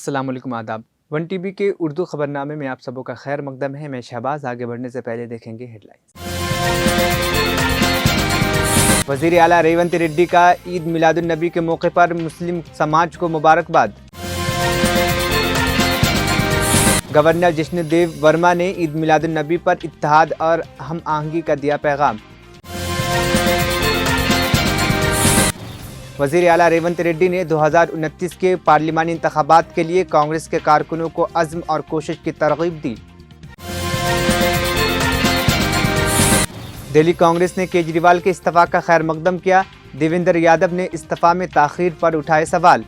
अस्सलाम वालेकुम आदाब। वन टीवी के उर्दू खबरनामे में आप सबों का खैर मकदम है। मैं शहबाज। आगे बढ़ने से पहले देखेंगे हेडलाइंस। वज़ीर आला रेवंत रेड्डी का ईद मिलादुन नबी के मौके पर मुस्लिम समाज को मुबारकबाद। गवर्नर जिष्णुदेव वर्मा ने ईद मिलादुन नबी पर इत्तेहाद और हम आहंगी का दिया पैगाम। वज़ीर आला रेवंत रेड्डी ने 2029 के पार्लिमानी इंतखाबात के लिए कांग्रेस के कारकुनों को अज़्म और कोशिश की तरगीब दी। दिल्ली कांग्रेस ने केजरीवाल के इस्तीफा का खैर मकदम किया। देवेंद्र यादव ने इस्तीफा में ताख़ीर पर उठाए सवाल।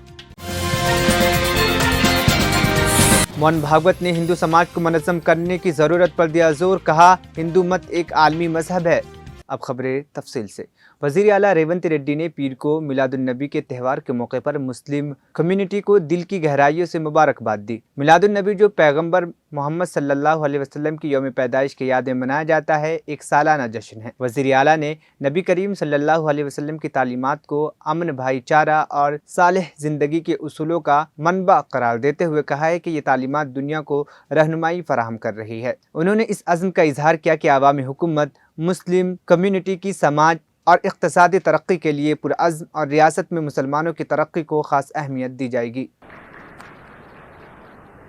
मोहन भागवत ने हिंदू समाज को मुनज़्ज़म करने की ज़रूरत पर दिया जोर। कहा, हिंदू मत एक आलमी मजहब है। अब खबरें तफसील से। वज़ीर आला रेवंत रेड्डी ने पीर को मिलादुन नबी के त्यौहार के मौके पर मुस्लिम कम्युनिटी को दिल की गहराइयों से मुबारकबाद दी। मिलादुन नबी जो पैगंबर मोहम्मद सल्लल्लाहु अलैहि वसल्लम की यौम पैदाइश की याद में मनाया जाता है, एक सालाना जश्न है। वज़ीर आला ने नबी करीम सल्लल्लाहु अलैहि वसल्लम की तालीमात को अमन, भाईचारा और सालेह ज़िंदगी के उसूलों का मनबा करार देते हुए कहा है कि ये तालीमात दुनिया को रहनुमाई फराहम कर रही है। उन्होंने इस अज़्म का इजहार किया कि आवामी हुकूमत मुस्लिम कम्युनिटी की समाज और इक़्तिसादी तरक्की के लिए पुरअज़्म और रियासत में मुसलमानों की तरक्की को ख़ास अहमियत दी जाएगी।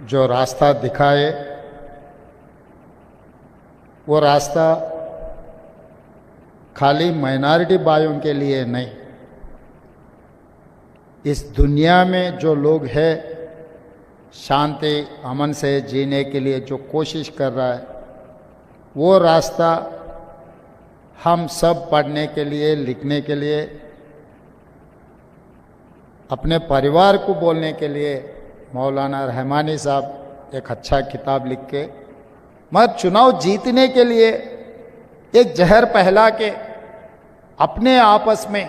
जो रास्ता दिखाए वो रास्ता खाली माइनॉरिटी भाइयों के लिए नहीं, इस दुनिया में जो लोग हैं शांति अमन से जीने के लिए जो कोशिश कर रहा है, वो रास्ता हम सब पढ़ने के लिए, लिखने के लिए, अपने परिवार को बोलने के लिए मौलाना रहमानी साहब एक अच्छा किताब लिख के मगर चुनाव जीतने के लिए एक जहर फैला के अपने आपस में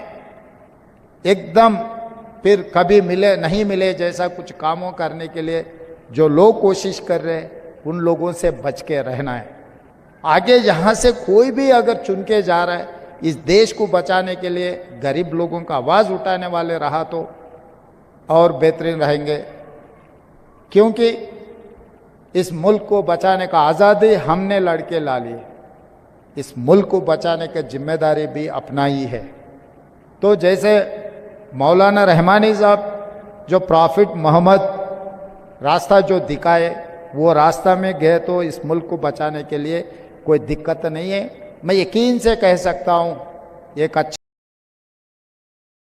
एकदम फिर कभी मिले नहीं मिले जैसा कुछ कामों करने के लिए जो लोग कोशिश कर रहे हैं, उन लोगों से बच के रहना है। आगे यहाँ से कोई भी अगर चुन के जा रहा है इस देश को बचाने के लिए, गरीब लोगों का आवाज़ उठाने वाले रहा तो और बेहतरीन रहेंगे, क्योंकि इस मुल्क को बचाने का आज़ादी हमने लड़के ला ली, इस मुल्क को बचाने की जिम्मेदारी भी अपना ही है। तो जैसे मौलाना रहमानी साहब जो प्रॉफिट मोहम्मद रास्ता जो दिखाए, वो रास्ता में गए तो इस मुल्क को बचाने के लिए कोई दिक्कत नहीं है। मैं यकीन से कह सकता हूँ एक अच्छा।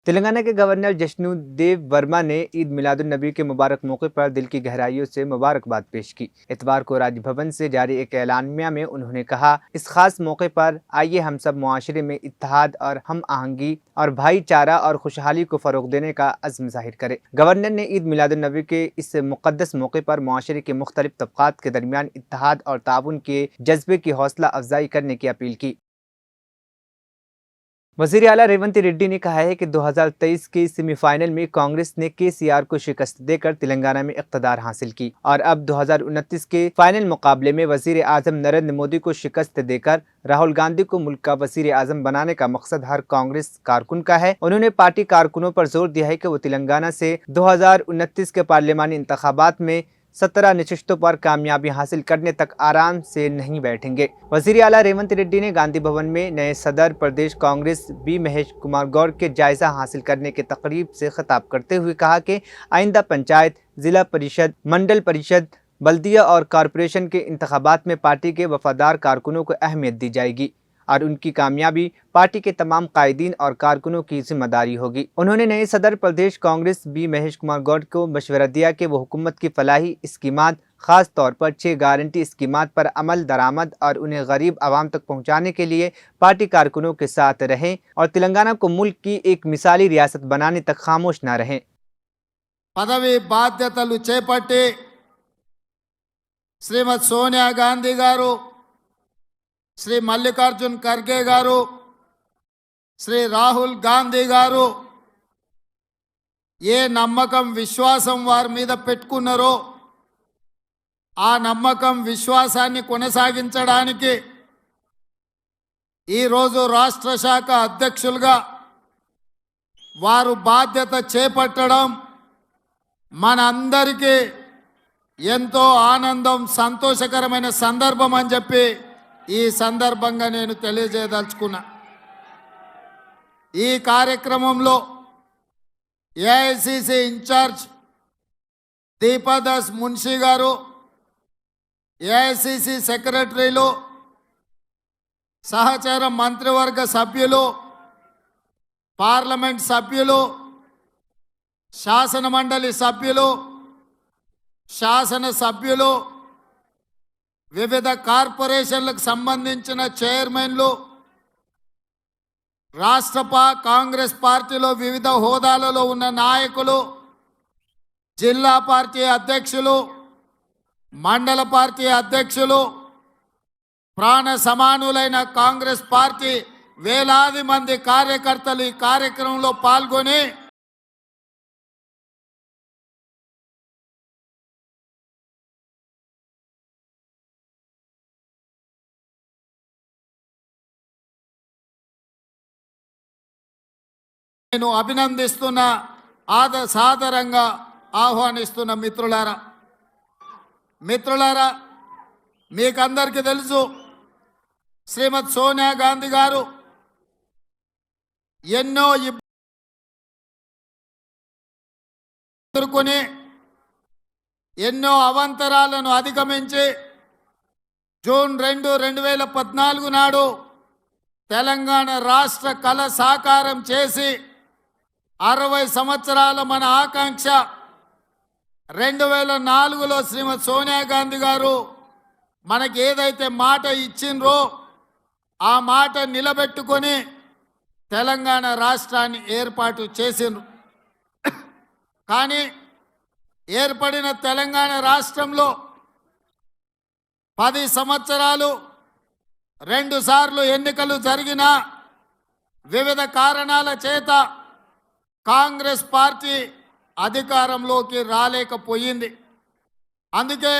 तेलंगाना के गवर्नर जिष्णुदेव वर्मा ने ईद मिलादुन नबी के मुबारक मौके पर दिल की गहराइयों से मुबारकबाद पेश की। इतवार को राजभवन से जारी एक ऐलानिया में उन्होंने कहा, इस खास मौके पर आइए हम सब मुआशरे में इत्तेहाद और हम आहंगी और भाईचारा और खुशहाली को फ़रोग़ देने का अज़्म ज़ाहिर करें। गवर्नर ने ईद मिलादुन नबी के इस मुक़द्दस मौके पर मुआशरे के मुख्तलिफ तबक़ात के दरमियान इत्तेहाद और ताउन के जज्बे की हौसला अफजाई करने की अपील की। वज़ीर आला रेवंत रेड्डी ने कहा है कि 2023 के सेमीफाइनल में कांग्रेस ने केसीआर को शिकस्त देकर तेलंगाना में इक़्तिदार हासिल की और अब 2029 के फाइनल मुकाबले में वज़ीर आज़म नरेंद्र मोदी को शिकस्त देकर राहुल गांधी को मुल्क का वज़ीर आज़म बनाने का मकसद हर कांग्रेस कारकुन का है। उन्होंने पार्टी कारकुनों पर जोर दिया है कि वो तेलंगाना से 2029 के पार्लिमानी इंतखाबात में 17 नशिस्तों पर कामयाबी हासिल करने तक आराम से नहीं बैठेंगे। वज़ीर आला रेवंत रेड्डी ने गांधी भवन में नए सदर प्रदेश कांग्रेस बी महेश कुमार गौड़ के जायजा हासिल करने के तकरीब से खिताब करते हुए कहा कि आइंदा पंचायत, जिला परिषद, मंडल परिषद, बल्दिया और कॉरपोरेशन के इंतखाबात में पार्टी के वफादार कारकुनों को अहमियत दी जाएगी और उनकी कामयाबी पार्टी के तमाम कायदीन और कारकुनों की जिम्मेदारी होगी। उन्होंने नए सदर प्रदेश कांग्रेस बी महेश कुमार गौड़ को मशवरा दिया कि वो हुकूमत की फलाही स्कीमात, खास तौर पर 6 गारंटी स्कीमात पर अमल दरामद और उन्हें गरीब आवाम तक पहुँचाने के लिए पार्टी कारकुनों के साथ रहें और तेलंगाना को मुल्क की एक मिसाली रियासत बनाने तक खामोश न रहें। पदवी बाध्यतलु చేపట్టి श्रीमती सोनिया गांधी गारू, श्री मल्लिकार्जुन खड़गे गारू, श्री राहुल गांधी गारू ఏ నమ్మకం విశ్వాసం వారి మీద పెట్టుకున్నారో ఆ నమ్మకం విశ్వాసాన్ని కొనసాగించడానికి ఈ రోజు రాష్ట్ర శాఖ అధ్యక్షులుగా వారు బాధ్యత చేపట్టడం మనందరికీ ఎంతో ఆనందం సంతోషకరమైన సందర్భం అని చెప్పి ఈ సందర్భంగా నేను తెలియజేయదలుచుకున్నా. ఈ కార్యక్రమంలో ఏఐసిసి ఇన్ఛార్జ్ దీపాదాస్ మున్షి గారు, ఏఐసిసి సెక్రటరీలు, సహచర మంత్రివర్గ సభ్యులు, పార్లమెంట్ సభ్యులు, శాసన మండలి సభ్యులు, శాసన సభ్యులు, వివిధ కార్పొరేషన్లకు సంబంధించిన చైర్మన్లు, రాష్ట్ర కాంగ్రెస్ పార్టీలో వివిధ హోదాలలో ఉన్న నాయకులు, జిల్లా పార్టీ అధ్యక్షులు, మండల పార్టీ అధ్యక్షులు, ప్రాణ సమానులైన కాంగ్రెస్ పార్టీ వేలాది మంది కార్యకర్తలు ఈ కార్యక్రమంలో పాల్గొని నేను అభినందిస్తున్న సాదరంగా ఆహ్వానిస్తున్న మిత్రులారా, మీకందరికీ తెలుసు శ్రీమతి సోనియా గాంధీ గారు ఎన్నో ఎదుర్కొని ఎన్నో అవాంతరాలను అధిగమించి జూన్ 2, 2014 నాడు తెలంగాణ రాష్ట్ర కళ సాకారం చేసి 60 సంవత్సరాల మన ఆకాంక్ష 2004లో శ్రీమతి సోనియా గాంధీ గారు మనకి ఏదైతే మాట ఇచ్చిండ్రో ఆ మాట నిలబెట్టుకొని తెలంగాణ రాష్ట్రాన్ని ఏర్పాటు చేసిండ్రు. కానీ ఏర్పడిన తెలంగాణ రాష్ట్రంలో 10 సంవత్సరాలు 2 సార్లు ఎన్నికలు జరిగిన వివిధ కారణాల చేత కాంగ్రెస్ పార్టీ అధికారంలోకి రాలేకపోయింది. అందుకే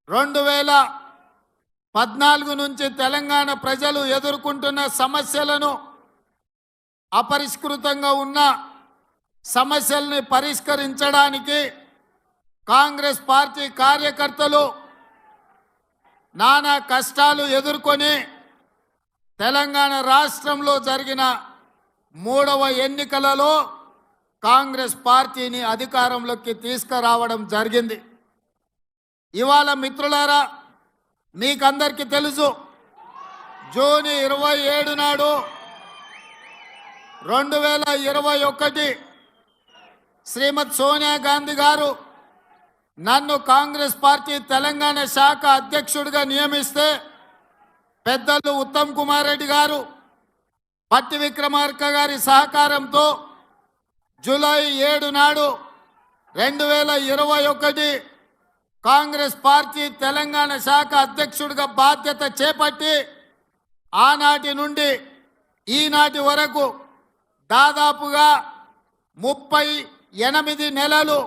2014 నుంచి తెలంగాణ ప్రజలు ఎదుర్కొంటున్న సమస్యలను, అపరిష్కృతంగా ఉన్న సమస్యల్ని పరిష్కరించడానికి కాంగ్రెస్ పార్టీ కార్యకర్తలు నానా కష్టాలు ఎదుర్కొని తెలంగాణ రాష్ట్రంలో జరిగిన 3వ ఎన్నికలలో కాంగ్రెస్ పార్టీని అధికారంలోకి తీసుకురావడం జరిగింది. ఇవాళ మిత్రులారా, మీకందరికీ తెలుసు జూన్ 27 నాడు 2021 శ్రీమతి సోనియా గాంధీ గారు నన్ను కాంగ్రెస్ పార్టీ తెలంగాణ శాఖ అధ్యక్షుడిగా నియమిస్తే పెద్దలు ఉత్తమ్ కుమార్ రెడ్డి గారు, పట్టి విక్రమార్క గారి సహకారంతో జూలై 7 నాడు 2021 కాంగ్రెస్ పార్టీ తెలంగాణ శాఖ అధ్యక్షుడిగా బాధ్యత చేపట్టి ఆనాటి నుండి ఈనాటి వరకు దాదాపుగా 38 నెలలు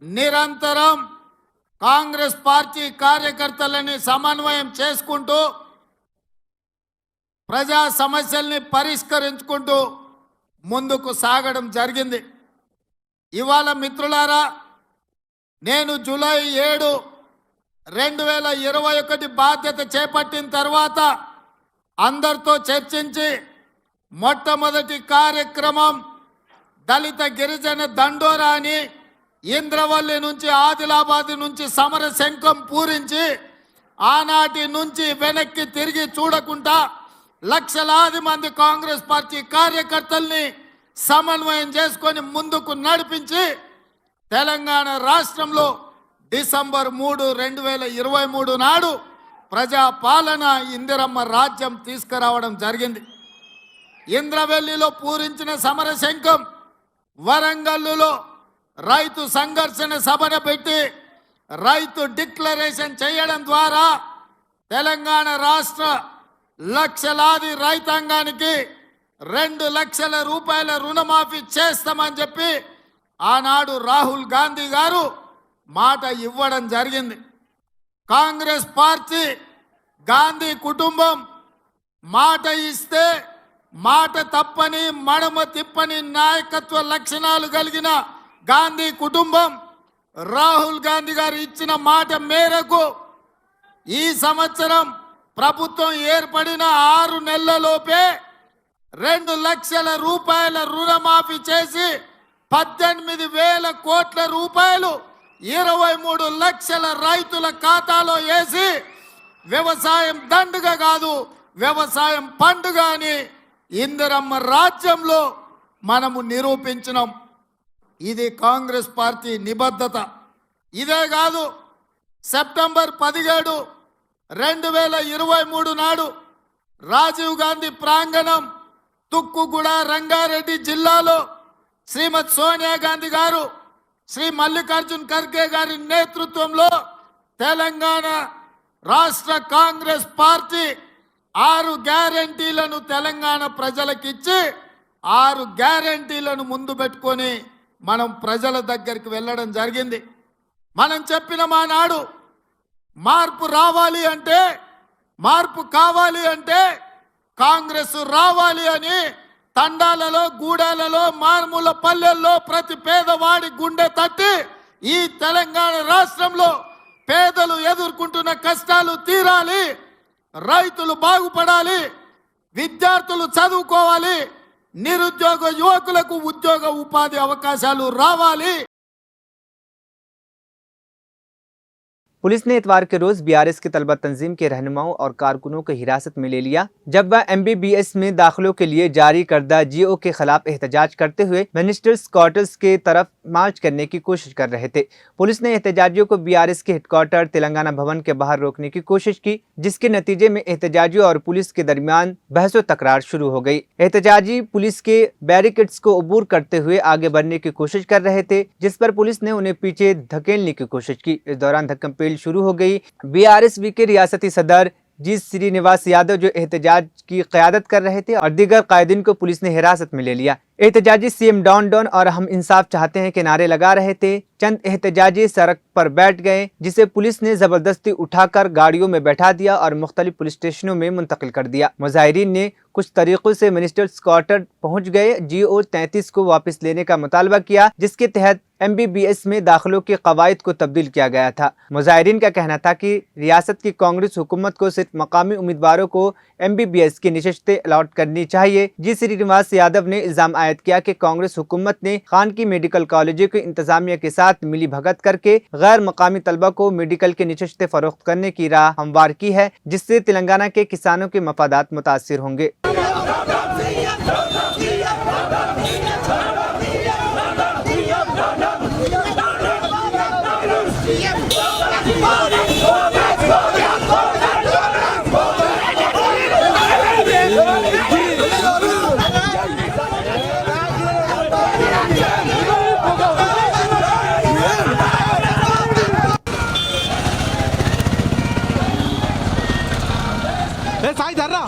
నిరంతరం కాంగ్రెస్ పార్టీ కార్యకర్తలని సమన్వయం చేసుకుంటూ ప్రజా సమస్యల్ని పరిష్కరించుకుంటూ ముందుకు సాగడం జరిగింది. ఇవాళ మిత్రులారా, నేను జూలై 7, 2021 బాధ్యత చేపట్టిన తర్వాత అందరితో చర్చించి మొట్టమొదటి కార్యక్రమం దళిత గిరిజన దండోరా అని ఇంద్రవల్లి నుంచి ఆదిలాబాద్ నుంచి సమర శంఖం పూరించి ఆనాటి నుంచి వెనక్కి తిరిగి చూడకుండా లక్షలాది మంది కాంగ్రెస్ పార్టీ కార్యకర్తల్ని సమన్వయం చేసుకొని ముందుకు నడిపించి తెలంగాణ రాష్ట్రంలో డిసెంబర్ 3, 2023 నాడు ప్రజాపాలన ఇందిరమ్మ రాజ్యం తీసుకురావడం జరిగింది. ఇంద్రవెల్లిలో పూరించిన సమర శంఖం, వరంగల్లులో రైతు సంఘర్షణ సభను పెట్టి రైతు డిక్లరేషన్ చేయడం ద్వారా తెలంగాణ రాష్ట్ర లక్షలాది రైతాంగానికి 2 లక్షల రూపాయల రుణమాఫీ చేస్తామని చెప్పి ఆనాడు రాహుల్ గాంధీ గారు మాట ఇవ్వడం జరిగింది. కాంగ్రెస్ పార్టీ, గాంధీ కుటుంబం మాట ఇస్తే మాట తప్పని, మడమ తిప్పని నాయకత్వ లక్షణాలు కలిగిన గాంధీ కుటుంబం రాహుల్ గాంధీ గారు ఇచ్చిన మాట మేరకు ఈ సంవత్సరం ప్రభుత్వం ఏర్పడిన 6 నెలలలోపే 2 లక్షల రూపాయల రుణమాఫీ చేసి 18,000 కోట్ల రూపాయలు 23 లక్షల రైతుల ఖాతాలో వేసి వ్యవసాయం దండుగ కాదు వ్యవసాయం పండుగ అని ఇందిరమ్మ రాజ్యంలో మనము నిరూపించినాం. ఇది కాంగ్రెస్ పార్టీ నిబద్ధత. ఇదే కాదు, సెప్టెంబర్ 17, 2023 నాడు రాజీవ్ గాంధీ ప్రాంగణం తుక్కుగూడ రంగారెడ్డి జిల్లాలో శ్రీమతి సోనియా గాంధీ గారు, శ్రీ మల్లికార్జున్ ఖర్గే గారి నేతృత్వంలో తెలంగాణ రాష్ట్ర కాంగ్రెస్ పార్టీ 6 గ్యారెంటీలను తెలంగాణ ప్రజలకిచ్చి 6 గ్యారెంటీలను ముందు పెట్టుకొని మనం ప్రజల దగ్గరికి వెళ్ళడం జరిగింది. మనం చెప్పిన మా నాడు మార్పు రావాలి అంటే, మార్పు కావాలి అంటే కాంగ్రెస్ రావాలి అని తండాలలో, గూడాలలో, మారుమూల పల్లెల్లో ప్రతి పేదవాడి గుండె తట్టి ఈ తెలంగాణ రాష్ట్రంలో పేదలు ఎదుర్కొంటున్న కష్టాలు తీరాలి, రైతులు బాగుపడాలి, విద్యార్థులు చదువుకోవాలి, నిరుద్యోగ యువకులకు ఉద్యోగ ఉపాధి అవకాశాలు రావాలి. पुलिस ने इतवार के रोज बीआरएस की तलबा तंजीम के रहनुमाओं और कारकुनों को हिरासत में ले लिया जब वह एमबीबीएस में दाखिलों के लिए जारी करदा जीओ के खिलाफ एहतजाज करते हुए मिनिस्टर्स क्वार्टर्स के तरफ मार्च करने की कोशिश कर रहे थे। पुलिस ने एहतजाजियों को बीआरएस के हेडक्वार्टर तेलंगाना भवन के बाहर रोकने की कोशिश की, जिसके नतीजे में एहतजाजियों और पुलिस के दरमियान बहसो तकरार शुरू हो गई। एहतजाजी पुलिस के बैरिकेड्स को अबूर करते हुए आगे बढ़ने की कोशिश कर रहे थे, जिस पर पुलिस ने उन्हें पीछे धकेलने की कोशिश की। इस दौरान धक्कम शुरू हो गई। बीआरएसवी के रियासती सदर जी श्रीनिवास यादव जो एहतजाज की क़यादत कर रहे थे और दीगर कायदीन को पुलिस ने हिरासत में ले लिया। एहतजाजी सीएम डाउन डाउन और हम इंसाफ चाहते हैं के नारे लगा रहे थे। चंद एहतजाजी सड़क पर बैठ गए, जिसे पुलिस ने जबरदस्ती उठाकर गाड़ियों में बैठा दिया और मुख्तलिफ पुलिस स्टेशनों में मुंतकिल कर दिया। मुजाहिरीन ने कुछ तरीकों से मिनिस्टर्स क्वार्टर पहुंच गए जीओ 33 को वापस लेने का मुतालबा किया, जिसके तहत एमबीबीएस में दाखिलों के कवायद को तब्दील किया गया था। मुजाहिरीन का कहना था कि रियासत की कांग्रेस हुकूमत को सिर्फ मकामी उम्मीदवारों को एमबीबीएस की निशस्तें अलॉट करनी चाहिए। जी श्रीनिवास यादव ने इल्जाम आयद किया कि कांग्रेस हुकूमत ने खान की मेडिकल कॉलेजों के इंतजामिया के साथ मिली भगत करके गैर मकामी तलबा को मेडिकल के निशस्तें फरोख्त करने की राह हमवार की है, जिससे तेलंगाना के किसानों के मफादात मुतासिर होंगे। साई धर रहा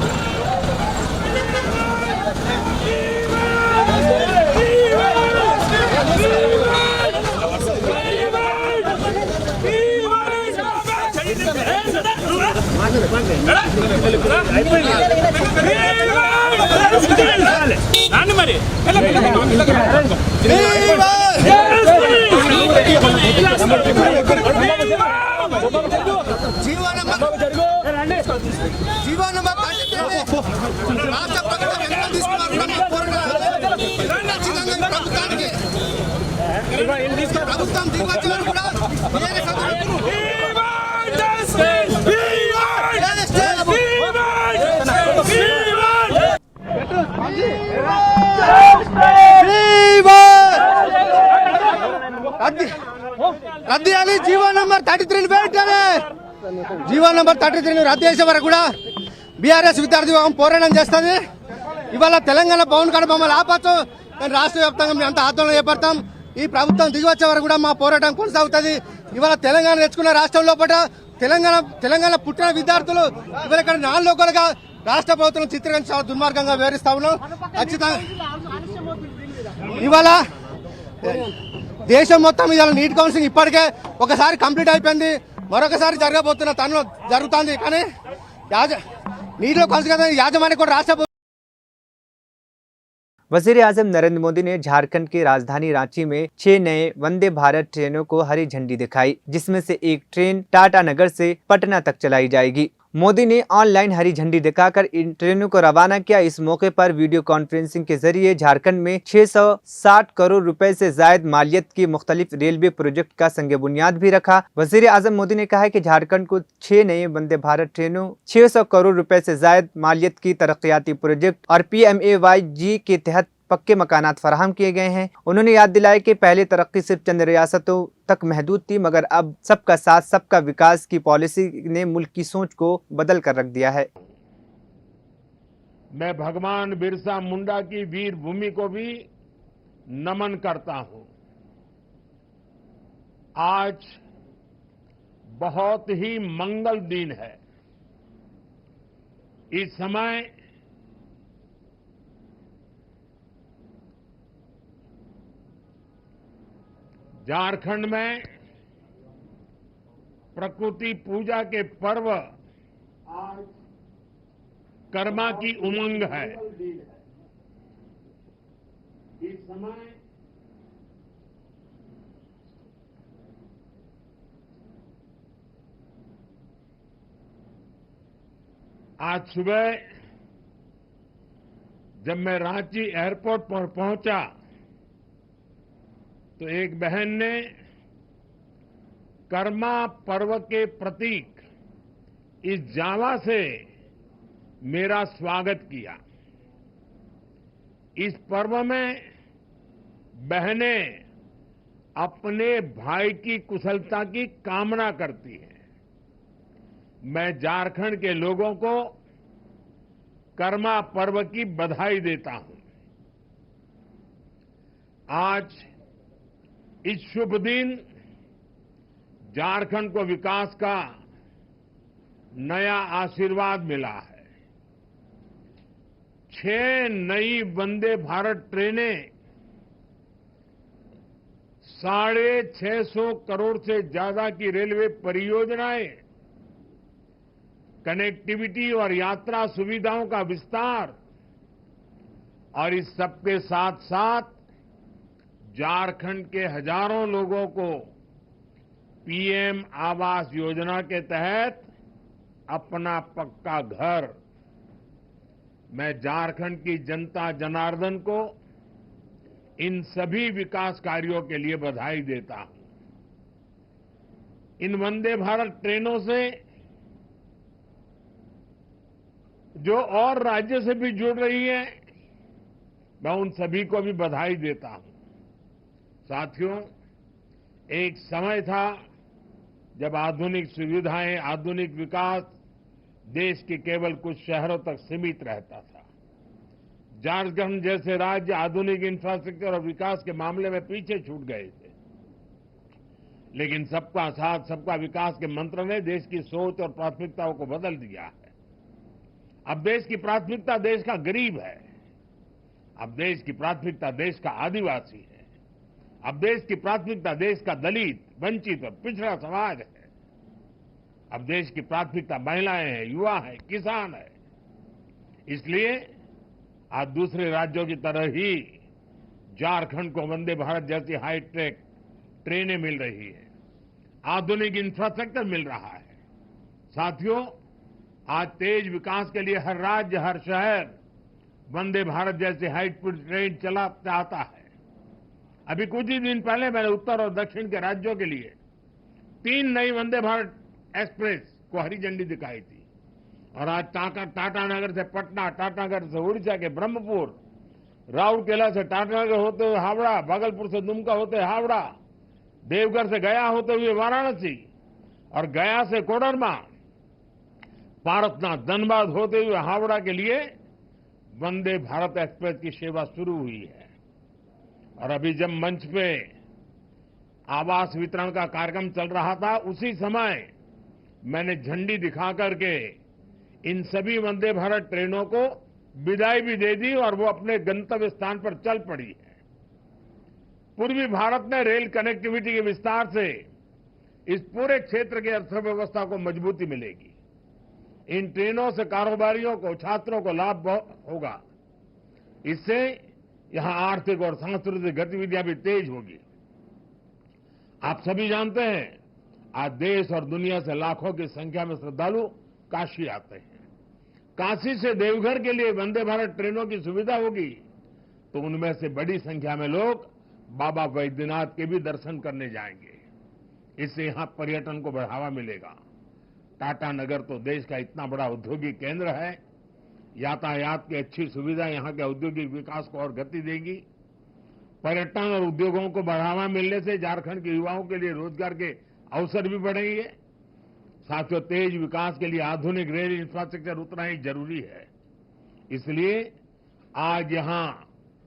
మరి రద్దు చేయాలి. జీవో నంబర్ 33 పెట్టాలి. జీవో నంబర్ 33 రద్దు చేసే వరకు కూడా బీఆర్ఎస్ విద్యార్థి విభాగం పోరాటం చేస్తుంది. ఇవాళ తెలంగాణ పవన్ కళ్యాణ్ బొమ్మలు ఆపచ్చు, కానీ రాష్ట్ర వ్యాప్తంగా మేము అంతా ఆందోళన చేపడతాం. ఈ ప్రభుత్వం దిగి వచ్చే వరకు కూడా మా పోరాటం కొనసాగుతుంది. ఇవాళ తెలంగాణ తెచ్చుకున్న రాష్ట్రం లోపల తెలంగాణ పుట్టిన విద్యార్థులు ఇవాళ ఇక్కడ 4 లోకలుగా రాష్ట్ర ప్రభుత్వం చిత్రీకరించి చాలా దుర్మార్గంగా వివరిస్తా ఉన్నాం. ఖచ్చితంగా ఇవాళ దేశం మొత్తం ఇవాళ నీట్ కౌన్సిలింగ్ ఇప్పటికే ఒకసారి కంప్లీట్ అయిపోయింది, మరొకసారి జరగబోతున్న తనలో జరుగుతుంది. కానీ నీటిలో కౌన్సిలింగ్ యాజమాన్యం కూడా రాష్ట్ర वजीर आजम नरेंद्र मोदी ने झारखंड की राजधानी रांची में 6 नए वंदे भारत ट्रेनों को हरी झंडी दिखाई, जिसमें से एक ट्रेन टाटानगर से पटना तक चलाई जाएगी। मोदी ने ऑनलाइन हरी झंडी दिखाकर इन ट्रेनों को रवाना किया। इस मौके पर वीडियो कॉन्फ्रेंसिंग के जरिए झारखंड में 660 करोड़ रुपए से जायद मालियत की मुख्तलिफ रेलवे प्रोजेक्ट का संग बुनियाद भी रखा। वजीर आजम मोदी ने कहा कि झारखंड को 6 नए वंदे भारत ट्रेनों, 600 करोड़ रुपए से जायद मालियत की तरक्याती प्रोजेक्ट और PMAYG के तहत पक्के मकानात फराहम किए गए हैं। उन्होंने याद दिलाया कि पहले तरक्की सिर्फ चंद रियासतों तक महदूद थी, मगर अब सबका साथ सबका विकास की पॉलिसी ने मुल्क की सोच को बदल कर रख दिया है। मैं भगवान बिरसा मुंडा की वीर भूमि को भी नमन करता हूं। आज बहुत ही मंगल दिन है। इस समय झारखंड में प्रकृति पूजा के पर्व आज कर्मा की उमंग है। इस समय आज सुबह जब मैं रांची एयरपोर्ट पर पहुंचा तो एक बहन ने कर्मा पर्व के प्रतीक इस जावा से मेरा स्वागत किया। इस पर्व में बहनें अपने भाई की कुशलता की कामना करती हैं। मैं झारखंड के लोगों को कर्मा पर्व की बधाई देता हूं। आज इस शुभ दिन झारखंड को विकास का नया आशीर्वाद मिला है। 6 नई वंदे भारत ट्रेनें 650 करोड़ से ज्यादा की रेलवे परियोजनाएं, कनेक्टिविटी और यात्रा सुविधाओं का विस्तार और इस सबके साथ साथ झारखंड के हजारों लोगों को PM आवास योजना के तहत अपना पक्का घर। मैं झारखंड की जनता जनार्दन को इन सभी विकास कार्यों के लिए बधाई देता हूं। इन वंदे भारत ट्रेनों से जो और राज्य से भी जुड़ रही है, मैं उन सभी को भी बधाई देता हूं। साथियों, एक समय था जब आधुनिक सुविधाएं, आधुनिक विकास देश के केवल कुछ शहरों तक सीमित रहता था। झारखंड जैसे राज्य आधुनिक इंफ्रास्ट्रक्चर और विकास के मामले में पीछे छूट गए थे, लेकिन सबका साथ सबका विकास के मंत्र ने देश की सोच और प्राथमिकताओं को बदल दिया है। अब देश की प्राथमिकता देश का गरीब है। अब देश की प्राथमिकता देश का आदिवासी है। अब देश की प्राथमिकता देश का दलित, वंचित और पिछड़ा समाज है। अब देश की प्राथमिकता महिलाएं हैं, युवा है, किसान है। इसलिए आज दूसरे राज्यों की तरह ही झारखंड को वंदे भारत जैसी हाईटेक ट्रेनें मिल रही है, आधुनिक इंफ्रास्ट्रक्चर मिल रहा है। साथियों, आज तेज विकास के लिए हर राज्य, हर शहर वंदे भारत जैसे हाई स्पीड ट्रेन चला चाहता है। अभी कुछ ही दिन पहले मैंने उत्तर और दक्षिण के राज्यों के लिए 3 नई वंदे भारत एक्सप्रेस को हरी झंडी दिखाई थी। और आज टाटानगर से पटना, टाटानगर से उड़ीसा के ब्रह्मपुर, राउरकेला से टाटानगर होते हुए हावड़ा, भागलपुर से दुमका होते हुए हावड़ा, देवघर से गया होते हुए वाराणसी और गया से कोडरमा, पारसनाथ, धनबाद होते हुए हावड़ा के लिए वंदे भारत एक्सप्रेस की सेवा शुरू हुई है। और अभी जब मंच पे आवास वितरण का कार्यक्रम चल रहा था, उसी समय मैंने झंडी दिखा करके इन सभी वंदे भारत ट्रेनों को विदाई भी दे दी और वो अपने गंतव्य स्थान पर चल पड़ी है। पूर्वी भारत में रेल कनेक्टिविटी के विस्तार से इस पूरे क्षेत्र की अर्थव्यवस्था को मजबूती मिलेगी। इन ट्रेनों से कारोबारियों को, छात्रों को लाभ होगा। इससे यहां आर्थिक और सांस्कृतिक गतिविधियां भी तेज होगी। आप सभी जानते हैं, आज देश और दुनिया से लाखों की संख्या में श्रद्धालु काशी आते हैं। काशी से देवघर के लिए वंदे भारत ट्रेनों की सुविधा होगी तो उनमें से बड़ी संख्या में लोग बाबा वैद्यनाथ के भी दर्शन करने जाएंगे। इससे यहां पर्यटन को बढ़ावा मिलेगा। टाटा नगर तो देश का इतना बड़ा औद्योगिक केंद्र है, यातायात की अच्छी सुविधा यहां के औद्योगिक विकास को और गति देगी। पर्यटन और उद्योगों को बढ़ावा मिलने से झारखंड के युवाओं के लिए रोजगार के अवसर भी बढ़ेंगे। साथियों, तेज विकास के लिए आधुनिक रेल इंफ्रास्ट्रक्चर उतना ही जरूरी है। इसलिए आज यहां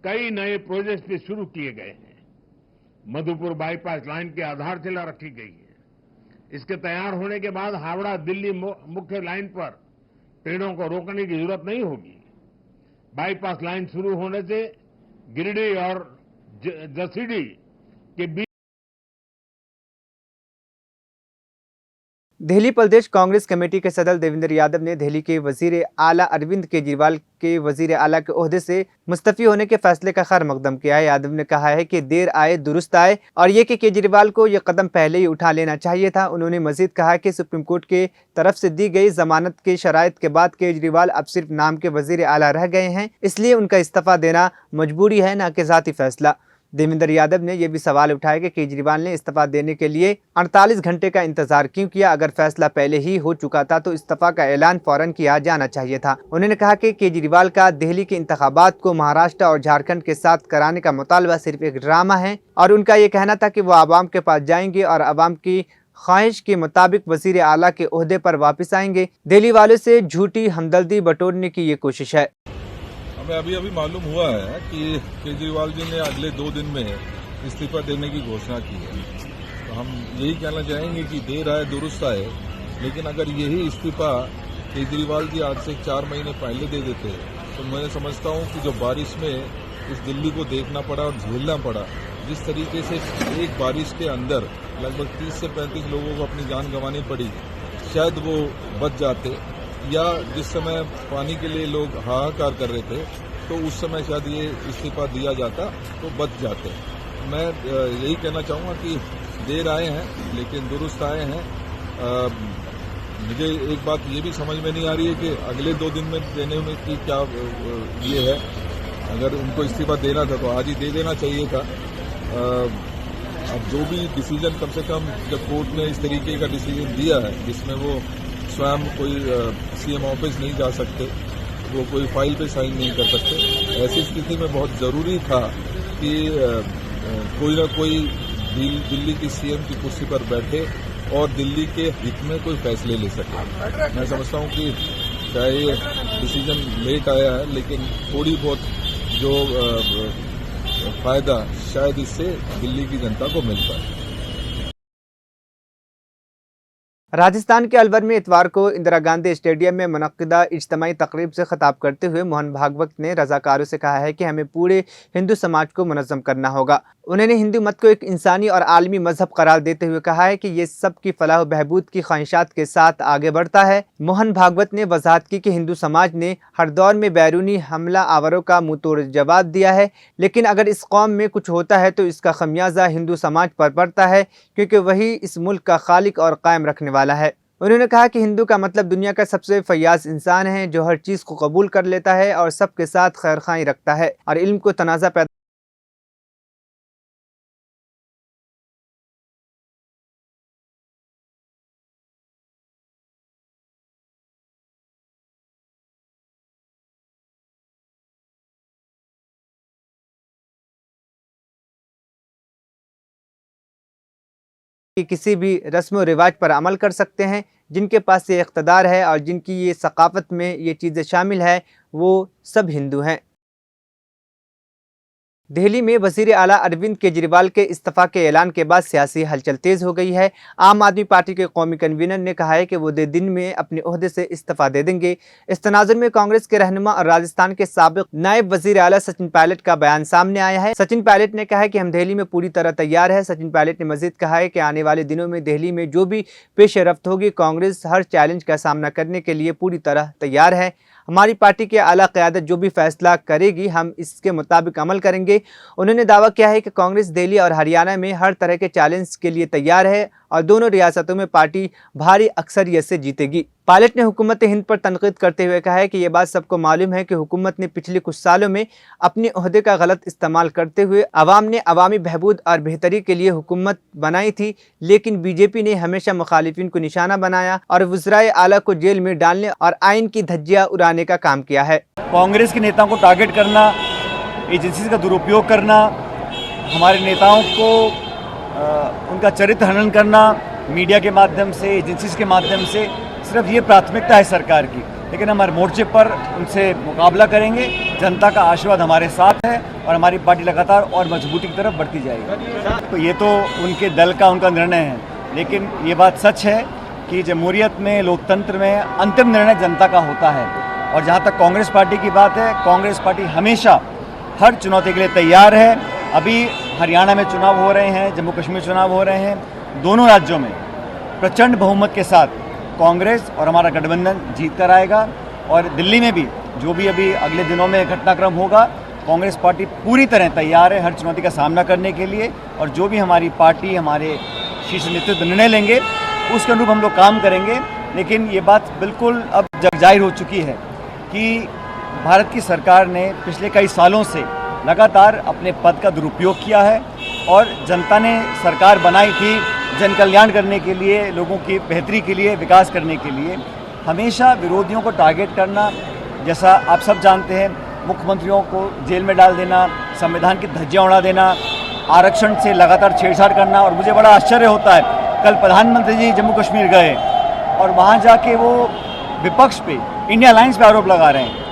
कई नए प्रोजेक्ट भी शुरू किए गए हैं। मधुपुर बाईपास लाइन की आधारशिला रखी गई है। इसके तैयार होने के बाद हावड़ा दिल्ली मुख्य लाइन पर ट्रेनों को रोकने की जरूरत नहीं होगी। बाईपास लाइन शुरू होने से गिरिडीह और जसीडीह के बीच दिल्ली प्रदेश कांग्रेस कमेटी के सदस्य देवेंद्र यादव ने दिल्ली के वजीर आला अरविंद केजरीवाल के वजीर आला के ओहदे से मुस्तफी होने के फैसले का खैर मकदम किया है। यादव ने कहा है कि देर आए दुरुस्त आए और ये कि केजरीवाल को ये कदम पहले ही उठा लेना चाहिए था। उन्होंने मजीद कहा कि सुप्रीम कोर्ट के तरफ से दी गई जमानत के शराइत के बाद केजरीवाल अब सिर्फ नाम के वजीर आला रह गए हैं, इसलिए उनका इस्तीफा देना मजबूरी है, न कि जाती फैसला। देवेंद्र यादव ने यह भी सवाल उठाया कि केजरीवाल ने इस्तीफा देने के लिए 48 घंटे का इंतजार क्यों किया। अगर फैसला पहले ही हो चुका था तो इस्तीफा का ऐलान फौरन किया जाना चाहिए था। उन्होंने कहा कि केजरीवाल का दिल्ली के इंतखाबात को महाराष्ट्र और झारखंड के साथ कराने का मुतालबा सिर्फ एक ड्रामा है और उनका ये कहना था कि वो आवाम के पास जाएंगे और आवाम की ख्वाहिश के मुताबिक वजीर आला के ओहदे पर वापस आएंगे। दिल्ली वालों से झूठी हमदर्दी बटोरने की ये कोशिश है। हमें अभी मालूम हुआ है कि केजरीवाल जी ने अगले 2 दिन में इस्तीफा देने की घोषणा की है। तो हम यही कहना चाहेंगे कि देर आए दुरुस्त आए, लेकिन अगर यही इस्तीफा केजरीवाल जी आज से 4 महीने पहले दे देते तो मैं समझता हूं कि जो बारिश में इस दिल्ली को देखना पड़ा और झेलना पड़ा, जिस तरीके से एक बारिश के अंदर लगभग 30 से 35 लोगों को अपनी जान गंवानी पड़ी, शायद वो बच जाते, या जिस समय पानी के लिए लोग हाहाकार कर रहे थे तो उस समय शायद ये इस्तीफा दिया जाता तो बच जाते। मैं यही कहना चाहूँगा कि देर आए हैं लेकिन दुरुस्त आए हैं। मुझे एक बात ये भी समझ में नहीं आ रही है कि अगले 2 दिन में देने में की क्या ये है। अगर उनको इस्तीफा देना था तो आज ही दे देना चाहिए था। अब जो भी डिसीजन, कम से कम जब कोर्ट ने इस तरीके का डिसीजन दिया है जिसमें वो स्वयं कोई सीएम ऑफिस नहीं जा सकते, वो कोई फाइल पे साइन नहीं कर सकते, ऐसी स्थिति में बहुत जरूरी था कि कोई ना कोई दिल्ली की सीएम की कुर्सी पर बैठे और दिल्ली के हित में कोई फैसले ले सके। मैं समझता हूं कि चाहे ये डिसीजन लेट आया है लेकिन थोड़ी बहुत जो फायदा शायद इससे दिल्ली की जनता को मिलता है। राजस्थान के अलवर में इतवार को इंदिरा गांधी स्टेडियम में मुनक्किदा इज्तिमाई तकरीब से खिताब करते हुए मोहन भागवत ने रजाकारों से कहा है कि हमें पूरे हिंदू समाज को मुनज़्ज़म करना होगा। उन्होंने हिंदू मत को एक इंसानी और आलमी मजहब करार देते हुए कहा है कि ये सब की फलाह बहबूद की ख्वाहिशात के साथ आगे बढ़ता है। मोहन भागवत ने वजाहत की कि हिंदू समाज ने हर दौर में बैरूनी हमला आवरों का मुंह तोड़ जवाब दिया है, लेकिन अगर इस कौम में कुछ होता है तो इसका खमियाजा हिंदू समाज पर पड़ता है, क्योंकि वही इस मुल्क का खालिक और कायम रखने वाला है। उन्होंने कहा कि हिंदू का मतलब दुनिया का सबसे फयाज इंसान है जो हर चीज़ को कबूल कर लेता है और सबके साथ खैरखाई रखता है और इल्म को तनाज़ा पैदा कि किसी भी रस्म व रिवाज पर अमल कर सकते हैं। जिनके पास ये इख्तदार है और जिनकी ये सकाफत में ये चीज़ें शामिल है वो सब हिंदू हैं। दिल्ली में वजीर आला अरविंद केजरीवाल के इस्तीफा के ऐलान के बाद सियासी हलचल तेज हो गई है। आम आदमी पार्टी के कौमी कन्वीनर ने कहा है कि वो 2 दिन में अपने ओहदे से इस्तीफा दे देंगे। इस तनाजुर में कांग्रेस के रहनुमा और राजस्थान के साबिक नायब वजीर आला सचिन पायलट का बयान सामने आया है। सचिन पायलट ने कहा है कि हम दिल्ली में पूरी तरह तैयार है। सचिन पायलट ने मजीद कहा है कि आने वाले दिनों में दिल्ली में जो भी पेश रफ्त होगी, कांग्रेस हर चैलेंज का सामना करने के लिए पूरी तरह तैयार है। हमारी पार्टी की आला क़यादत जो भी फैसला करेगी हम इसके मुताबिक अमल करेंगे। उन्होंने दावा किया है कि कांग्रेस दिल्ली और हरियाणा में हर तरह के चैलेंज के लिए तैयार है और दोनों रियासतों में पार्टी भारी अक्सरियत से जीतेगी। पायलट ने हुकूमत हिंद पर तनकीद करते हुए कहा है कि ये बात सबको मालूम है कि हुकूमत ने पिछले कुछ सालों में अपने ओहदे का गलत इस्तेमाल करते हुए अवाम ने अवामी बहबूद और बेहतरी के लिए हुकूमत बनाई थी, लेकिन बीजेपी ने हमेशा मुखालिफिन को निशाना बनाया और वज़राए आला को जेल में डालने और आइन की धज्जियां उड़ाने का काम किया है। कांग्रेस के नेताओं को टारगेट करना, एजेंसी का दुरुपयोग करना, हमारे नेताओं को उनका चरित्र हनन करना, मीडिया के माध्यम से, एजेंसीज के माध्यम से, सिर्फ ये प्राथमिकता है सरकार की। लेकिन हमारे मोर्चे पर उनसे मुकाबला करेंगे। जनता का आशीर्वाद हमारे साथ है और हमारी पार्टी लगातार और मजबूती की तरफ बढ़ती जाएगी। तो ये तो उनके दल का उनका निर्णय है, लेकिन ये बात सच है कि जमहूरियत में, लोकतंत्र में अंतिम निर्णय जनता का होता है। और जहाँ तक कांग्रेस पार्टी की बात है, कांग्रेस पार्टी हमेशा हर चुनौती के लिए तैयार है। अभी हरियाणा में चुनाव हो रहे हैं, जम्मू कश्मीर चुनाव हो रहे हैं। दोनों राज्यों में प्रचंड बहुमत के साथ कांग्रेस और हमारा गठबंधन जीत कर आएगा। और दिल्ली में भी जो भी अभी अगले दिनों में घटनाक्रम होगा, कांग्रेस पार्टी पूरी तरह तैयार है हर चुनौती का सामना करने के लिए। और जो भी हमारी पार्टी, हमारे शीर्ष नेतृत्व निर्णय लेंगे उसके अनुरूप हम लोग काम करेंगे। लेकिन ये बात बिल्कुल अब जग जाहिर हो चुकी है कि भारत की सरकार ने पिछले कई सालों से लगातार अपने पद का दुरुपयोग किया है और जनता ने सरकार बनाई थी जन कल्याण करने के लिए, लोगों की बेहतरी के लिए, विकास करने के लिए। हमेशा विरोधियों को टारगेट करना, जैसा आप सब जानते हैं, मुख्यमंत्रियों को जेल में डाल देना, संविधान की धज्जियां उड़ा देना, आरक्षण से लगातार छेड़छाड़ करना। और मुझे बड़ा आश्चर्य होता है, कल प्रधानमंत्री जी जम्मू कश्मीर गए और वहाँ जाके वो विपक्ष पे, इंडिया अलायंस पे आरोप लगा रहे हैं।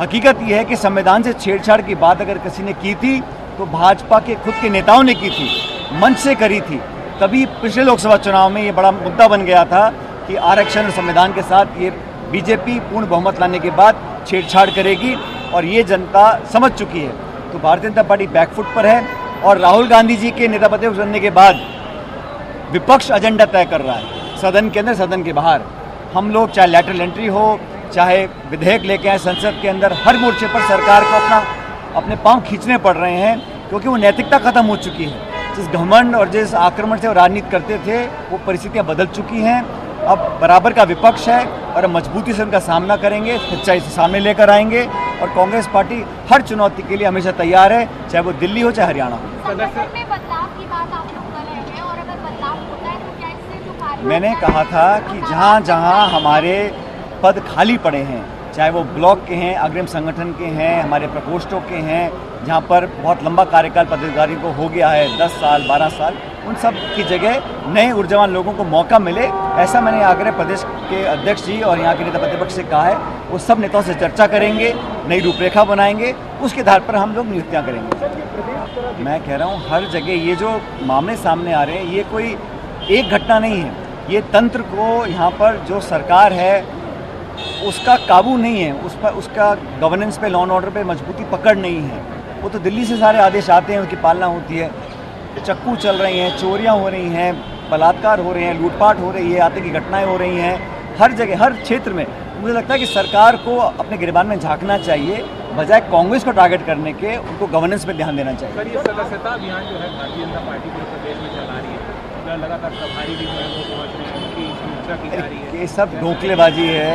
हकीकत ये है कि संविधान से छेड़छाड़ की बात अगर किसी ने की थी तो भाजपा के खुद के नेताओं ने की थी, मंच से करी थी। तभी पिछले लोकसभा चुनाव में ये बड़ा मुद्दा बन गया था कि आरक्षण और संविधान के साथ ये बीजेपी पूर्ण बहुमत लाने के बाद छेड़छाड़ करेगी और ये जनता समझ चुकी है। तो भारतीय जनता पार्टी बैकफुट पर है और राहुल गांधी जी के नेता प्रतिपक्ष बनने के बाद विपक्ष एजेंडा तय कर रहा है, सदन के अंदर, सदन के बाहर। हम लोग चाहे लैटरल एंट्री हो, चाहे विधेयक लेके आए संसद के अंदर, हर मोर्चे पर सरकार को अपने पांव खींचने पड़ रहे हैं, क्योंकि वो नैतिकता खत्म हो चुकी है। जिस घमंड और जिस आक्रमण से वो राजनीति करते थे, वो परिस्थितियां बदल चुकी हैं। अब बराबर का विपक्ष है और मजबूती से उनका सामना करेंगे, सच्चाई से सामने लेकर आएंगे। और कांग्रेस पार्टी हर चुनौती के लिए हमेशा तैयार है, चाहे वो दिल्ली हो चाहे हरियाणा हो। मैंने कहा था कि जहाँ जहाँ हमारे पद खाली पड़े हैं, चाहे वो ब्लॉक के हैं, अग्रिम संगठन के हैं, हमारे प्रकोष्ठों के हैं, जहाँ पर बहुत लंबा कार्यकाल पदाधिकारियों को हो गया है, 10 साल 12 साल, उन सब की जगह नए ऊर्जावान लोगों को मौका मिले, ऐसा मैंने आगरा प्रदेश के अध्यक्ष जी और यहाँ के नेता प्रतिपक्ष से कहा है। वो सब नेताओं से चर्चा करेंगे, नई रूपरेखा बनाएंगे, उसके आधार पर हम लोग नियुक्तियाँ करेंगे। मैं कह रहा हूँ हर जगह ये जो मामले सामने आ रहे हैं, ये कोई एक घटना नहीं है। ये तंत्र को यहाँ पर जो सरकार है उसका काबू नहीं है, उस पर, उसका गवर्नेंस पे, लॉ एंड ऑर्डर पे मजबूती पकड़ नहीं है। वो तो दिल्ली से सारे आदेश आते हैं, उनकी पालना होती है। चक्कू चल रही हैं, चोरियां हो रही हैं, बलात्कार हो रहे हैं, लूटपाट हो रही है, आतंकी घटनाएं हो रही हैं हर जगह, हर क्षेत्र में। मुझे लगता है कि सरकार को अपने गिरबान में झांकना चाहिए, बजाय कांग्रेस को टारगेट करने के उनको गवर्नेंस पे ध्यान देना चाहिए। सर, ये सदस्यता अभियान जो है भारतीय जनता पार्टी पूरे प्रदेश में चला रही है, लगातार प्रभारी भी जो है वो पहुँच रहे हैं, उनकी समीक्षा की जा रही है। ये सब ढोंकलेबाजी है,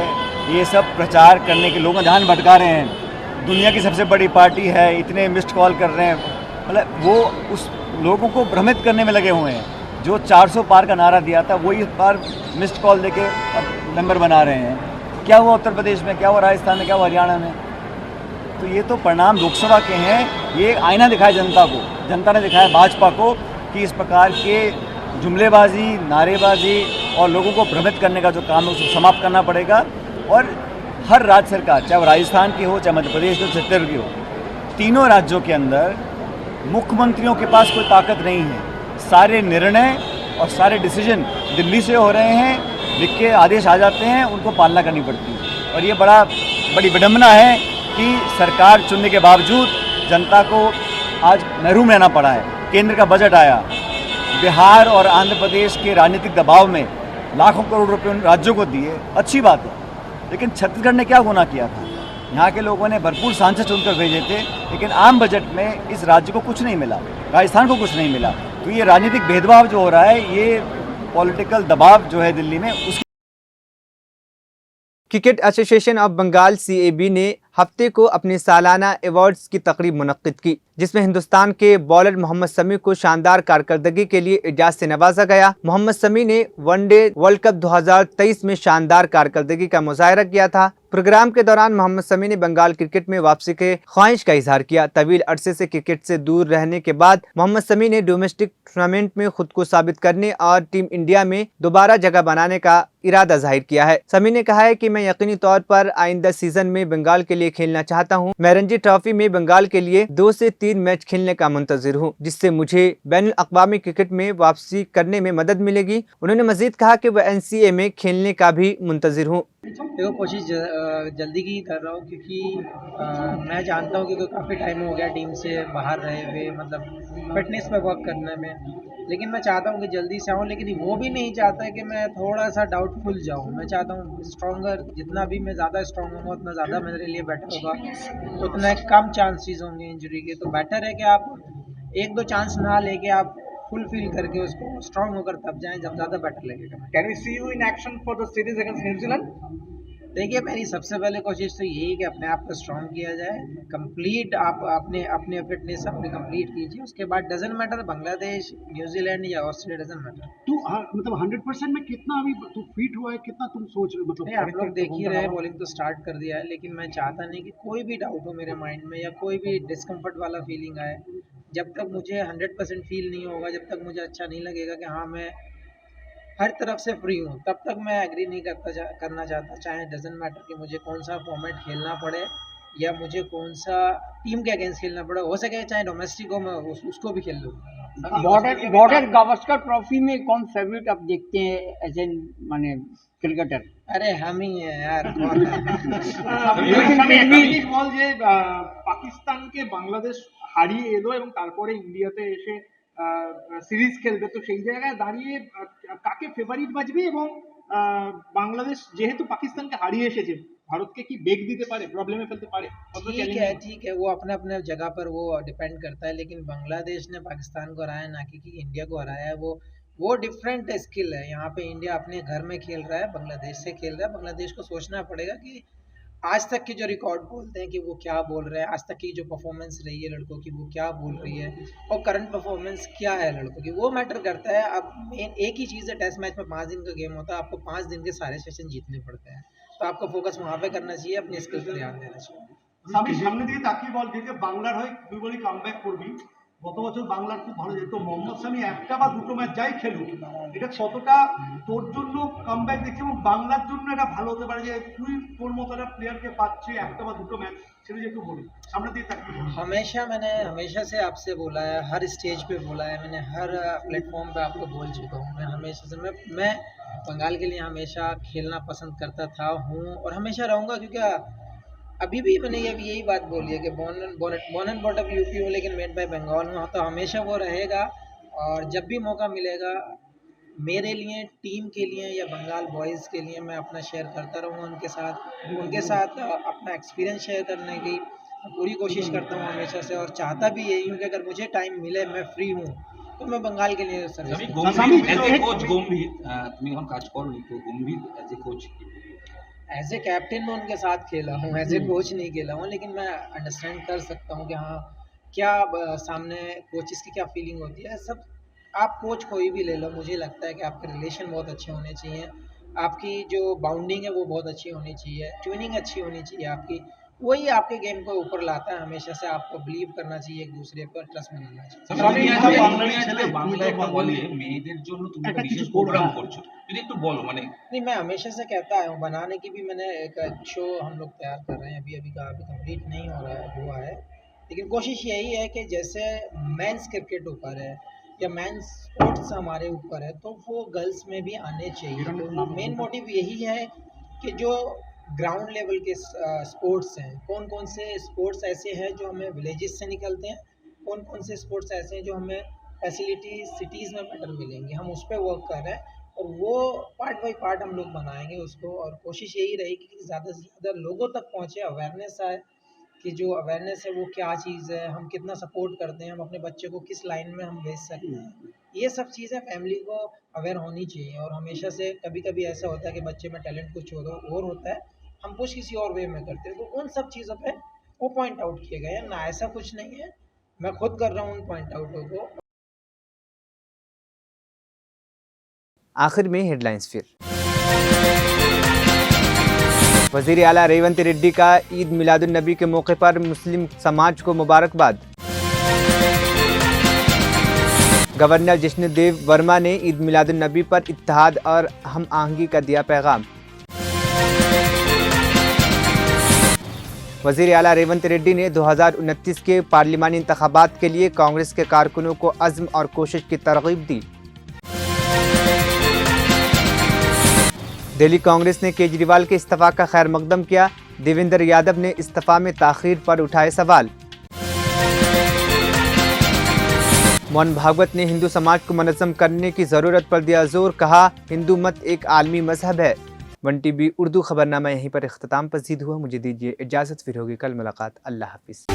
ये सब प्रचार करने के लोगों का ध्यान भटका रहे हैं। दुनिया की सबसे बड़ी पार्टी है, इतने मिस्ड कॉल कर रहे हैं, मतलब वो उस लोगों को भ्रमित करने में लगे हुए हैं। जो 400 पार का नारा दिया था, वही बार मिस्ड कॉल देके अब नंबर बना रहे हैं। क्या हुआ उत्तर प्रदेश में, क्या हुआ राजस्थान में, क्या हुआ हरियाणा में? तो ये तो परिणाम लोकसभा के हैं। ये आईना दिखाया जनता को, जनता ने दिखाया भाजपा को कि इस प्रकार के जुमलेबाजी, नारेबाजी और लोगों को भ्रमित करने का जो काम है उसको समाप्त करना पड़ेगा। और हर राज्य सरकार, चाहे वो राजस्थान की हो, चाहे मध्य प्रदेश हो, छत्तीसगढ़ की हो, तीनों राज्यों के अंदर मुख्यमंत्रियों के पास कोई ताकत नहीं है। सारे निर्णय और सारे डिसीजन दिल्ली से हो रहे हैं, लिख के आदेश आ जाते हैं, उनको पालना करनी पड़ती है। और ये बड़ी विडंबना है कि सरकार चुनने के बावजूद जनता को आज महरूम रहना पड़ा है। केंद्र का बजट आया, बिहार और आंध्र प्रदेश के राजनीतिक दबाव में लाखों करोड़ रुपए उन राज्यों को दिए, अच्छी बात है, लेकिन छत्तीसगढ़ ने क्या गुनाह किया था? यहाँ के लोगों ने भरपूर सांसद चुनकर भेजे थे, लेकिन आम बजट में इस राज्य को कुछ नहीं मिला, राजस्थान को कुछ नहीं मिला। तो ये राजनीतिक भेदभाव जो हो रहा है, ये पॉलिटिकल दबाव जो है दिल्ली में, उसकी cricket association of Bengal CAB ने हफ्ते को अपनी सालाना अवार्ड्स की तकरीब मुनक्किद की, जिसमें हिंदुस्तान के बॉलर मोहम्मद शमी को शानदार कारकर्दगी के लिए एजाज से नवाजा गया। मोहम्मद शमी ने वनडे वर्ल्ड कप 2023 में शानदार कारकर्दगी का मुजाहरा किया था। प्रोग्राम के दौरान मोहम्मद शमी ने बंगाल क्रिकेट में वापसी के ख्वाहिश का इजहार किया। तवील अरसे से क्रिकेट से दूर रहने के बाद मोहम्मद शमी ने डोमेस्टिक टूर्नामेंट में खुद को साबित करने और टीम इंडिया में दोबारा जगह बनाने का इरादा जाहिर किया है। शमी ने कहा है कि मैं यकीनी तौर पर आइंदा सीजन में बंगाल के लिए खेलना चाहता हूं। मैं रणजी ट्रॉफी में बंगाल के लिए 2 से 3 मैच खेलने का मुंतजिर हूं, जिससे मुझे बैनुल अक़वामी क्रिकेट में वापसी करने में मदद मिलेगी। उन्होंने मजीद कहा कि वह NCA में खेलने का भी मुंतजिर हूं। देखो, कोशिश जल्दी की कर रहा हूँ, क्योंकि मैं जानता हूँ कि काफ़ी टाइम हो गया टीम से बाहर रहे हुए, मतलब फिटनेस पे वर्क करने में। लेकिन मैं चाहता हूँ कि जल्दी से आऊँ, लेकिन वो भी नहीं चाहता है कि मैं थोड़ा सा डाउटफुल जाऊँ। मैं चाहता हूँ स्ट्रॉन्गर, जितना भी मैं ज़्यादा स्ट्रॉन्ग होगा उतना ज़्यादा मेरे लिए बेटर होगा, उतना कम चांसेस होंगे इंजरी के। तो बेटर है कि आप 1-2 चांस ना लेके आप फुलफिल करके उसको स्ट्रॉन्ग होकर तब जाएं, जब ज़्यादा बेटर लगेगा। Can we see you in action for the series against New Zealand? देखिए, मेरी सबसे पहले कोशिश तो यही कि अपने आप को स्ट्रॉन्ग किया जाए, कंप्लीट आप अपने फिटनेस अपनी कंप्लीट कीजिए। उसके बाद डजंट मैटर बांग्लादेश, न्यूजीलैंड या ऑस्ट्रेलिया, डजंट मैटर। तू मतलब 100% में कितना अभी तू फिट हुआ है, कितना तुम सोच रहे हो? मतलब नहीं, आप लोग देख ही रहे, बॉलिंग तो स्टार्ट कर दिया है, लेकिन मैं चाहता नहीं कि कोई भी डाउट हो मेरे माइंड में या कोई भी डिस्कम्फर्ट वाला फीलिंग आए। जब तक मुझे 100% फील नहीं होगा, जब तक मुझे अच्छा नहीं लगेगा कि हाँ मैं हर तरफ से फ्री हूँ, तब तक मैं एग्री नहीं करना चाहता। चाहे डजंट मैटर कि मुझे कौन सा फॉर्मेट खेलना पड़े या मुझे कौन सा टीम के अगेंस्ट खेलना पड़े, हो सके चाहे डोमेस्टिक हो, मैं उसको भी खेल लूँगा। बॉर्डर गावस्कर ट्रॉफी में कौन फेवरेट आप देखते हैं एज एन माने क्रिकेटर? अरे हम ही हैं यार। বল যে পাকিস্তানকে বাংলাদেশ হারিয়ে এলো এবং তারপরে ইন্ডিয়াতে এসে সিরিজ খেলবে, তো সেই জায়গায় দাঁড়িয়ে কাকে ফেভারিট বাজবে এবং বাংলাদেশ যেহেতু পাকিস্তানকে হারিয়ে এসেছে, ভারতকে কি বেগ দিতে পারে, প্রবলেমে ফেলতে পারে? ठीक है, वो अपने अपने जगह पर वो डिपेंड करता है, लेकिन बांग्लादेश ने पाकिस्तान को हराया ना कि इंडिया को हराया है। वो डिफरेंट स्किल है। यहाँ पे इंडिया अपने घर में खेल रहा है, बांग्लादेश से खेल रहा है। बांग्लादेश को सोचना पड़ेगा कि आज तक के जो रिकॉर्ड बोलते हैं कि वो क्या बोल रहे हैं, आज तक की जो परफॉर्मेंस रही है लड़कों की वो क्या बोल रही है, और करंट परफॉर्मेंस क्या है लड़कों की, वो मैटर करता है। अब मेन एक ही चीज़ है, टेस्ट मैच में 5 दिन का गेम होता है, आपको 5 दिन के सारे सेशन जीतने पड़ते हैं, तो आपको फोकस वहाँ पे करना चाहिए, अपने स्किल पर ध्यान देना चाहिए। আমি সামনে দিকে তাকিয়ে বল যে বাংলার হয়ে তুই বলি কামব্যাক করবি, গত বছর বাংলার খুব ভালো যেত, মোহাম্মদ শামি একটা বা দুটো ম্যাচ যাই খেলুক, এটা কতটা তোর জন্য কামব্যাক দেখছি এবং বাংলার জন্য এটা ভালো হতে পারে যে তুই তোর মতো একটা প্লেয়ারকে পাচ্ছি একটা বা দুটো ম্যাচ, সেটা একটু বলি সামনে দিকে তাকিয়ে। मैंने हमेशा से आपसे बोला है, हर स्टेज पे बोला है, मैंने हर प्लेटफॉर्म पे आपको बोल चुका हूँ। मैं हमेशा से मैं बंगाल के लिए हमेशा खेलना पसंद करता था, हूँ और हमेशा रहूँगा, क्योंकि अभी भी मैंने यही बात बोली है कि born and brought up UP हूँ, लेकिन मेड बाय बंगाल हूँ, तो हमेशा वो रहेगा। और जब भी मौका मिलेगा मेरे लिए, टीम के लिए या बंगाल बॉयज़ के लिए, मैं अपना शेयर करता रहूँगा उनके साथ अपना एक्सपीरियंस शेयर करने की पूरी कोशिश करता हूँ हमेशा से, और चाहता भी यही हूँ कि अगर मुझे टाइम मिले, मैं फ्री हूँ, तो मैं बंगाल के लिए सर्विस। एज ए कैप्टन मैं उनके साथ खेला हूँ, एज ए कोच नहीं खेला हूँ, लेकिन मैं अंडरस्टैंड कर सकता हूँ कि हाँ क्या सामने कोचेस की क्या फीलिंग होती है। सब आप कोच कोई भी ले लो, मुझे लगता है कि आपके रिलेशन बहुत अच्छे होने चाहिए, आपकी जो बाउंडिंग है वो बहुत अच्छी होनी चाहिए, ट्यूनिंग अच्छी होनी चाहिए आपकी, वही आपके गेम को ऊपर लाता है। हमेशा से आपको बिलीव करना चाहिए, एक दूसरे पर ट्रस्ट बनाना चाहिए। नहीं, मैं हमेशा से कहता आया हूँ, बनाने की भी मैंने एक शो हम लोग तैयार कर रहे हैं, अभी कंप्लीट नहीं हुआ है, लेकिन कोशिश यही है कि जैसे मेंस क्रिकेट ऊपर है या मेंस स्पोर्ट्स हमारे ऊपर है, तो वो गर्ल्स में भी आने चाहिए। तो मेन मोटिव यही है कि जो ग्राउंड लेवल के स्पोर्ट्स हैं, कौन कौन से स्पोर्ट्स ऐसे हैं जो हमें विलेजेस से निकलते हैं, कौन कौन से स्पोर्ट्स ऐसे हैं जो हमें फैसिलिटी सिटीज़ में बेटर मिलेंगे, हम उस पर वर्क कर रहे हैं। और वो पार्ट बाई पार्ट हम लोग बनाएंगे उसको, और कोशिश यही रहेगी कि ज़्यादा से ज़्यादा लोगों तक पहुँचे, अवेयरनेस आए कि जो अवेयरनेस है वो क्या चीज़ है, हम कितना सपोर्ट करते हैं, हम अपने बच्चे को किस लाइन में हम भेज सकते हैं। ये सब चीज़ें फैमिली को अवेयर होनी चाहिए। और हमेशा से कभी कभी ऐसा होता है कि बच्चे में टैलेंट कुछ और होता है, हम कुछ किसी और वे में करते हैं, तो उन सब चीज़ों पे वो पॉइंट आउट किए गए हैं ना, ऐसा कुछ नहीं है, मैं खुद कर रहा हूँ उन पॉइंट आउटों को। आखिर में हेडलाइंस फिर। वज़ीर आला रेवंत रेड्डी का ईद मिलादुन नबी के मौके पर मुस्लिम समाज को मुबारकबाद। गवर्नर जिष्णुदेव वर्मा ने ईद मिलादुन नबी पर इत्तेहाद और हम आहंगी का दिया पैगाम। वज़ीर आला रेवंत रेड्डी ने 2029 के पार्लिमानी इंतखाबात के लिए कांग्रेस के कारकुनों को अज़्म और कोशिश की तरगीब दी। दिल्ली कांग्रेस ने केजरीवाल के इस्तीफा का खैर मकदम किया। देवेंद्र यादव ने इस्तीफा में ताख़ीर पर उठाए सवाल। मोहन भागवत ने हिंदू समाज को मुनज़्ज़म करने की ज़रूरत पर दिया जोर, कहा हिंदू मत एक आलमी मजहब है। 1TV उर्दू खबरनामा यहीं पर इख्तिताम पसीद हुआ। मुझे दीजिए इजाज़त, फिर होगी कल मुलाकात। अल्लाह हाफिज़।